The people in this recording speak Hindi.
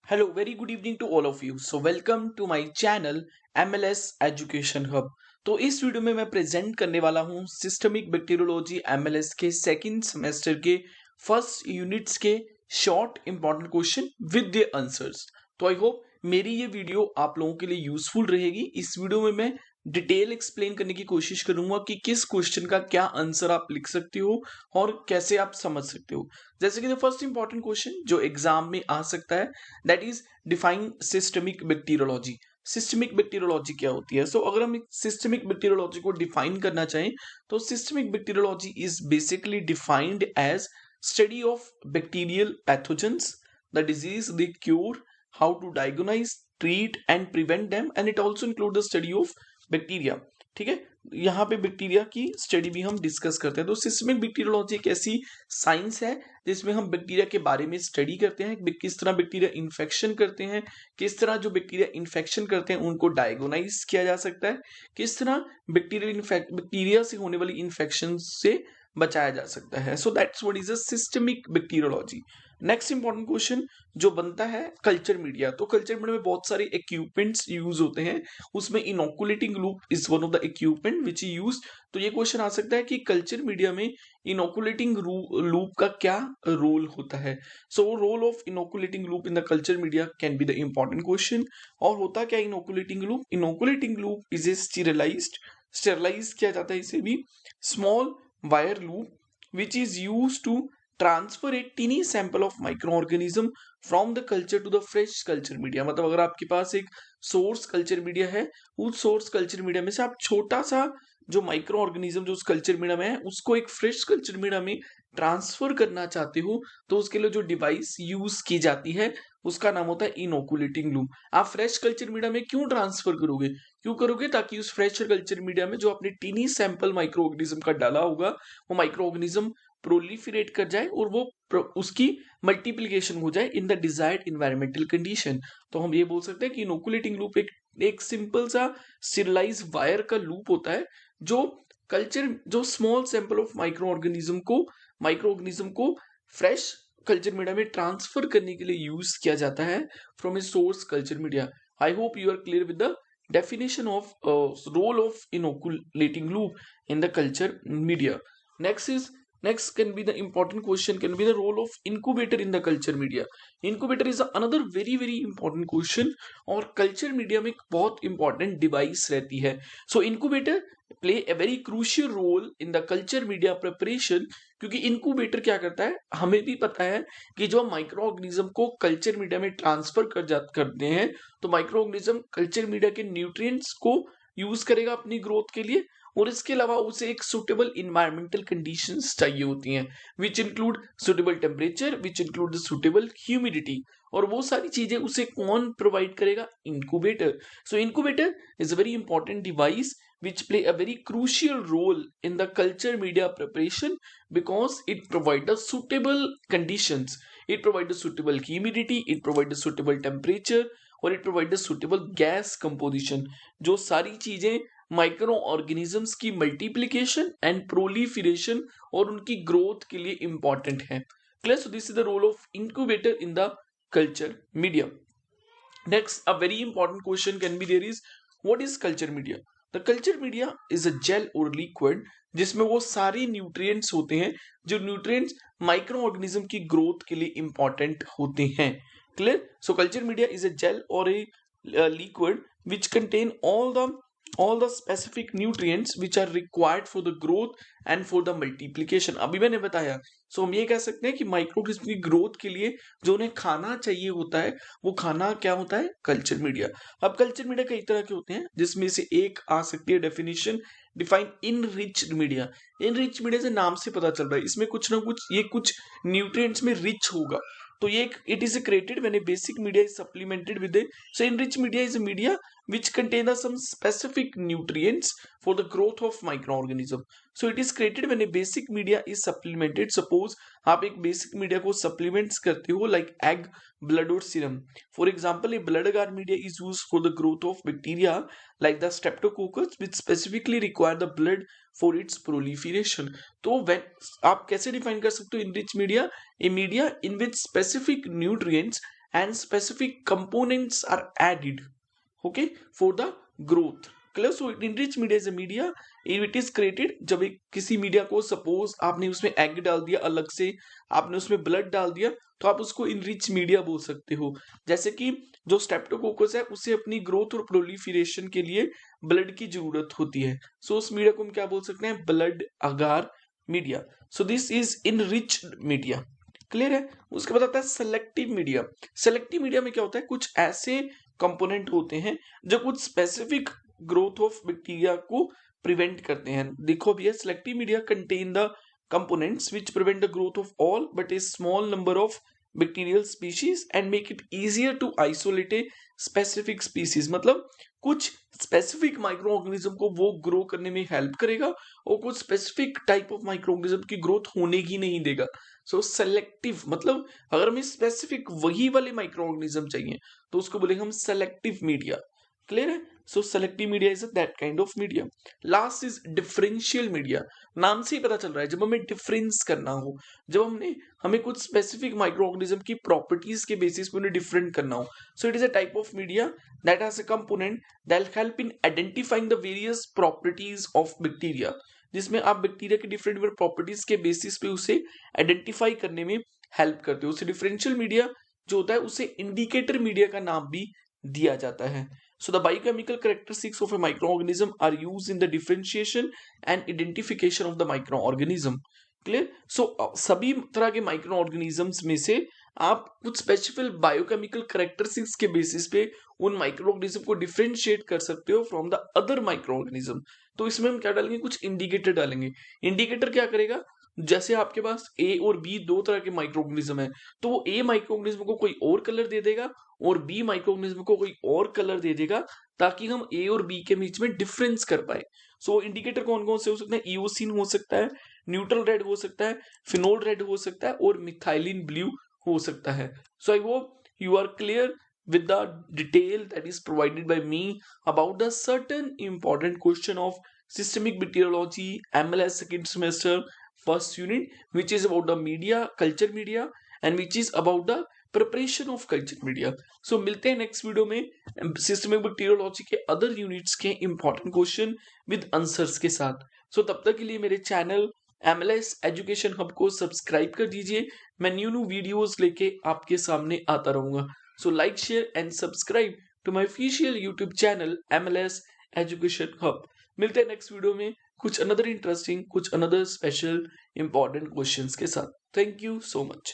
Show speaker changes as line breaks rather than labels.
Hello, very good evening to all of you. So welcome to my channel MLS Education Hub. तो इस वीडियो में मैं प्रेजेंट करने वाला हूँ सिस्टमिक बैक्टीरियोलॉजी MLS के सेकंड सेमेस्टर के फर्स्ट यूनिट्स के short important question with the answers. तो आई होप मेरी ये वीडियो आप लोगों के लिए यूजफुल रहेगी। इस वीडियो में मैं डिटेल एक्सप्लेन करने की कोशिश करूंगा कि किस क्वेश्चन का क्या आंसर आप लिख सकते हो और कैसे आप समझ सकते हो। जैसे कि द फर्स्ट इंपॉर्टेंट क्वेश्चन जो एग्जाम में आ सकता है that is define systemic bacteriology. Systemic bacteriology क्या होती है? सो अगर हम सिस्टमिक बैक्टीरियोलॉजी को डिफाइन करना चाहें तो systemic bacteriology is basically defined as study of bacterial pathogens, the disease they cure, how to diagnose, treat and prevent them, and it also include the study of bacteria. ठीक है, यहाँ पे बैक्टीरिया की स्टडी भी हम डिस्कस करते हैं। तो सिस्टमिक बैक्टीरियोलॉजी एक ऐसी साइंस है जिसमें हम बैक्टीरिया के बारे में स्टडी करते हैं, किस तरह बैक्टीरिया इन्फेक्शन करते हैं, किस तरह जो बैक्टीरिया इन्फेक्शन करते हैं उनको डायगोनाइज किया जा सकता है, किस तरह बैक्टीरिया से होने वाली इन्फेक्शन से बचाया जा सकता है। So that's what is a systemic bacteriology. Next important question जो बनता है कल्चर मीडिया। तो कल्चर मीडिया में बहुत सारे इक्विपमेंट्स यूज होते हैं, उसमें inoculating loop is one of the equipment which is use. तो ये क्वेश्चन आ सकता है कि कल्चर मीडिया में इनोकुलेटिंग लूप का क्या रोल होता है। So role of inoculating loop in the culture media can be the important question. और होता क्या inoculating loop? Inoculating loop is a sterilize किया जाता है इसे भी small wire loop which is use to transfer a tiny sample of micro organism from the culture to the fresh culture media. मतलब अगर आपके पास एक सोर्स कल्चर मीडिया है, उस सोर्स कल्चर मीडिया में से आप छोटा सा जो माइक्रो ऑर्गेनिज्म जो उस कल्चर मीडिया में है उसको एक फ्रेश कल्चर मीडिया में ट्रांसफर करना चाहते हो, तो उसके लिए जो डिवाइस यूज की जाती है उसका नाम होता है इनोकुलेटिंग लूप। आप फ्रेश कल्चर मीडिया में क्यों ट्रांसफर करोगे? क्यों करोगे? ताकि उस फ्रेश कल्चर मीडिया में जो आपने टीनी सैंपल माइक्रो ऑर्गेनिज्म का डाला होगा वो माइक्रो ऑर्गेनिज्म प्रोलिफरेट कर जाए और वो उसकी मल्टीप्लिकेशन हो जाए in the desired environmental condition. तो हम ये बोल सकते हैं कि इनोकुलेटिंग लूप एक सिंपल सा सिरलाइज वायर का लूप होता है जो small sample of micro organism को फ्रेश कल्चर मीडिया में ट्रांसफर करने के लिए यूज किया जाता है from a source culture media. I hope you are clear with the definition of role of inoculating loop in the culture media. Next can be the important question can be the role of incubator in the culture media. Incubator is another very important question और culture media में एक बहुत important device रहती है। So incubator play a very crucial role in the culture media preparation, क्योंकि इनक्यूबेटर क्या करता है हमें भी पता है कि जो माइक्रो ऑर्गेनिज्म को कल्चर मीडिया में ट्रांसफर करते हैं तो माइक्रो ऑर्गेनिज्म कल्चर मीडिया के न्यूट्रिएंट्स को यूज करेगा अपनी ग्रोथ के लिए, और इसके अलावा उसे एक सुटेबल इन्वायरमेंटल कंडीशंस चाहिए होती हैं which include suitable temperature, which include the suitable humidity. और वो सारी चीजें उसे कौन प्रोवाइड करेगा? Incubator. So incubator is a very important device which play a very crucial role in the culture media preparation because it provides the suitable conditions, it provides the suitable humidity, it provides the suitable temperature और it provides the suitable gas composition, जो सारी चीजें माइक्रो ऑर्गेनिजम्स की मल्टीप्लीकेशन एंड प्रोलिफरेशन और उनकी ग्रोथ के लिए इंपॉर्टेंट है। Clear? So this is the role of incubator in the culture media. Next a very important question can be there is what is culture media? The culture media is a gel और लिक्विड जिसमें वो सारे न्यूट्रिएंट्स होते हैं जो न्यूट्रिएंट्स माइक्रो ऑर्गेनिज्म की ग्रोथ के लिए इंपॉर्टेंट होते हैं। Clear? So culture media is a gel और ए liquid which contain all the specific nutrients which are required for the growth and for the multiplication। अभी मैंने बताया। सो हम ये कह सकते हैं कि माइक्रोऑर्गेनिज्म की ग्रोथ के लिए जो उन्हें खाना चाहिए होता है वो खाना क्या होता है? Culture media. अब कल्चर मीडिया कई तरह के होते हैं जिसमें से एक आ सकती है definition define enriched media. Enriched media से नाम से पता चल रहा है इसमें कुछ ना कुछ ये कुछ न्यूट्रिएंट्स में रिच होगा। तो ये it is created when a basic media is supplemented with a so enriched media is a media which contains some specific nutrients for the growth of microorganism. So it is created when a basic media is supplemented. Suppose आप एक basic media को supplements करते हो like egg, blood और serum. For example, a blood agar media is used for the growth of bacteria like the streptococcus which specifically require the blood for its proliferation. तो when आप कैसे डिफाइन कर सकते हो enriched media? A media in which specific nutrients and specific components are added, okay, for the growth. Clear? So enriched media is a media, it is created जब एक किसी मीडिया को सपोज आपने उसमें एग डाल दिया, अलग से आपने उसमें ब्लड डाल दिया, तो आप उसको इनरिच मीडिया बोल सकते हो। जैसे कि जो स्ट्रेप्टोकोकस है उसे अपनी ग्रोथ और प्रोलिफरेशन के लिए ब्लड की जरूरत होती है, सो उस मीडिया को हम क्या बोल सकते हैं, blood agar media. So this is enriched media. Clear है? उसके बाद आता है सेलेक्टिव मीडिया। सेलेक्टिव मीडिया में क्या होता है, कुछ ऐसे कंपोनेंट होते हैं जो कुछ स्पेसिफिक ग्रोथ ऑफ बैक्टीरिया को प्रिवेंट करते हैं। देखो भैया, selective media contain the components which prevent the growth of all but a small number of bacterial species and make it easier to isolate a specific species. मतलब कुछ स्पेसिफिक माइक्रो ऑर्गेनिज्म को वो ग्रो करने में हेल्प करेगा और कुछ specific type of micro organism की ग्रोथ होने ही नहीं देगा। सो सेलेक्टिव मतलब अगर हमें स्पेसिफिक वही वाले माइक्रो ऑर्गेनिज्म चाहिए तो उसको बोलेंगे हम सेलेक्टिव मीडिया। क्लियर है? So selective media is that kind of media. Last is differential media. नाम से ही पता चल रहा है, जब हमें डिफरेंस करना हो, जब हमें कुछ स्पेसिफिक माइक्रो ऑर्गेनिज्म की प्रॉपर्टीज के बेसिस पे उन्हें डिफरेंट करना हो, so it is a type of media that has a component that help in identifying the various properties of bacteria, जिसमें आप बैक्टीरिया के डिफरेंट प्रॉपर्टीज के बेसिस पे उसे आइडेंटिफाई करने में हेल्प करते हो। उसे डिफरेंशियल मीडिया जो होता है उसे इंडिकेटर मीडिया का नाम भी दिया जाता है। So the biochemical characteristics of a microorganism are used in the differentiation and identification of the microorganism. Clear? So सभी तरह के माइक्रो ऑर्गेनिजम्स में से आप कुछ स्पेसिफिक बायोकेमिकल कैरेक्टरिस्टिक्स के बेसिस पे उन माइक्रो ऑर्गेनिज्म को डिफरेंशिएट कर सकते हो from the other micro organism. तो इसमें हम क्या डालेंगे, कुछ इंडिकेटर डालेंगे। इंडिकेटर क्या करेगा, जैसे आपके पास ए और बी दो तरह के माइक्रो ऑर्गेनिज्म है, तो वो ए माइक्रो ऑर्गेनिज्म को कोई और कलर दे देगा और बी माइक्रो ऑर्गेनिज्म को कोई और कलर दे देगा, ताकि हम ए और बी के बीच में डिफरेंस कर पाए। सो इंडिकेटर कौन कौन से हो सकते हैं, ईओसिन हो सकता है, न्यूट्रल रेड हो सकता है, फिनोल रेड हो सकता है और मिथाइलिन ब्लू हो सकता है। So I hope you are clear with the detail that is provided by me about the certain important question of systemic bacteriology MLS second semester first unit, which is about the media, culture media, and which is about the preparation of culture media. So मिलते हैं नेक्स्ट वीडियो में सिस्टमिक बैक्टीरियोलॉजी के अदर यूनिट्स के इंपॉर्टेंट क्वेश्चन विद आंसर्स के साथ। सो तब तक के लिए मेरे चैनल MLS एजुकेशन हब को सब्सक्राइब कर दीजिए। मैं न्यू वीडियोस लेके आपके सामने आता रहूंगा। So like, share and subscribe to my official YouTube channel MLS Education Hub. मिलते हैं नेक्स्ट वीडियो में कुछ अनदर इंटरेस्टिंग, कुछ अनदर स्पेशल इंपॉर्टेंट क्वेश्चंस के साथ। Thank you so much.